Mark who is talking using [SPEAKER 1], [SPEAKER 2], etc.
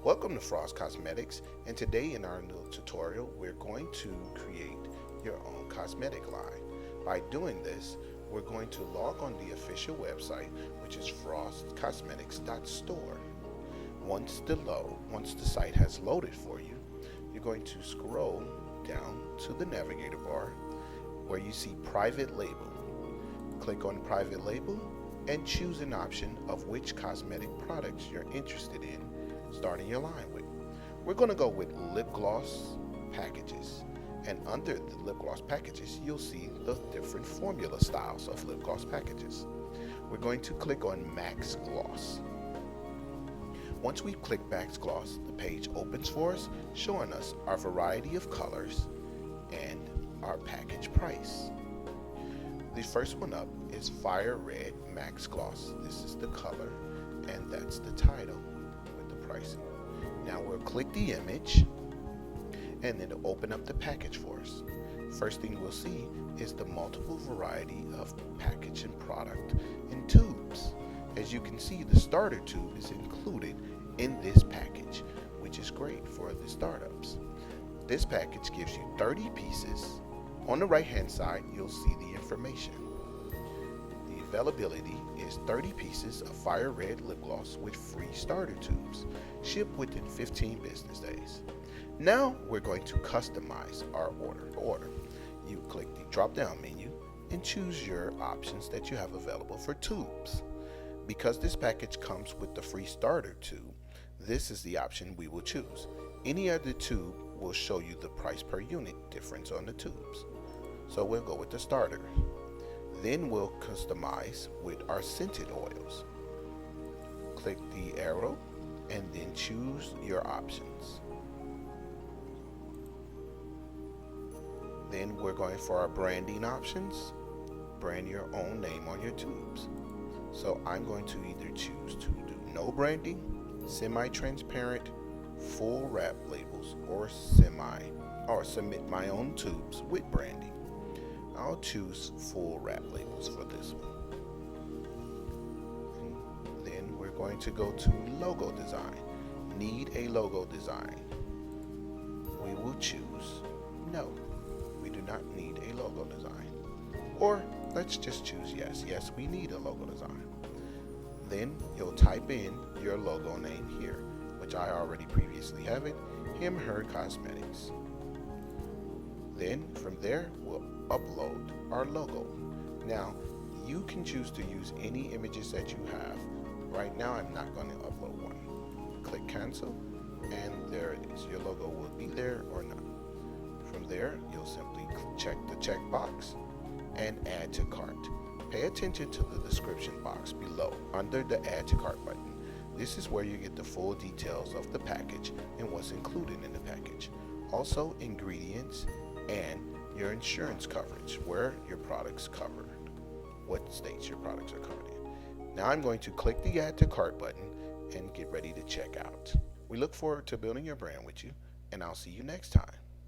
[SPEAKER 1] Welcome to Frost Cosmetics, and today in our little tutorial we're going to create your own cosmetic line. By doing this, we're going to log on the official website, which is frostcosmetics.store. Once the site has loaded for you, you're going to scroll down to the navigator bar where you see private label. Click on private label and choose an option of which cosmetic products you're interested in starting your line with. We're going to go with lip gloss packages, and under the lip gloss packages you'll see the different formula styles of lip gloss packages. We're going to click on Max Gloss. Once we click Max Gloss, the page opens for us, showing us our variety of colors and our package price. The first one up is Fire Red Max Gloss. This is the color and that's the title with the pricing. Now we'll click the image and then it'll open up the package for us. First thing we'll see is the multiple variety of package and product in tubes. As you can see, the starter tube is included in this package, which is great for the startups. This package gives you 30 pieces. On the right hand side, you'll see the information. The availability is 30 pieces of Fire Red lip gloss with free starter tubes, shipped within 15 business days. Now we're going to customize our order. You click the drop down menu and choose your options that you have available for tubes. Because this package comes with the free starter tube, this is the option we will choose. Any other tube will show you the price per unit difference on the tubes. So we'll go with the starter. Then we'll customize with our scented oils. Click the arrow and then choose your options. Then we're going for our branding options. Brand your own name on your tubes. So I'm going to either choose to do no branding, semi-transparent, full wrap labels, or submit my own tubes with branding. I'll choose full wrap labels for this one. And then we're going to go to logo design. Need a logo design. We will choose no. We do not need a logo design. Or let's just choose yes. Yes, we need a logo design. Then you'll type in your logo name here, which I already previously have it, Her Cosmetics. Then from there we'll upload our logo. Now you can choose to use any images that you have. Right now I'm not going to upload one. Click cancel and there it is. Your logo will be there or not. From there you'll simply check the checkbox and add to cart. Pay attention to the description box below under the add to cart button. This is where you get the full details of the package and what's included in the package. Also ingredients and your insurance coverage, where your product's covered, what states your products are covered in. Now I'm going to click the add to cart button and get ready to check out. We look forward to building your brand with you, and I'll see you next time.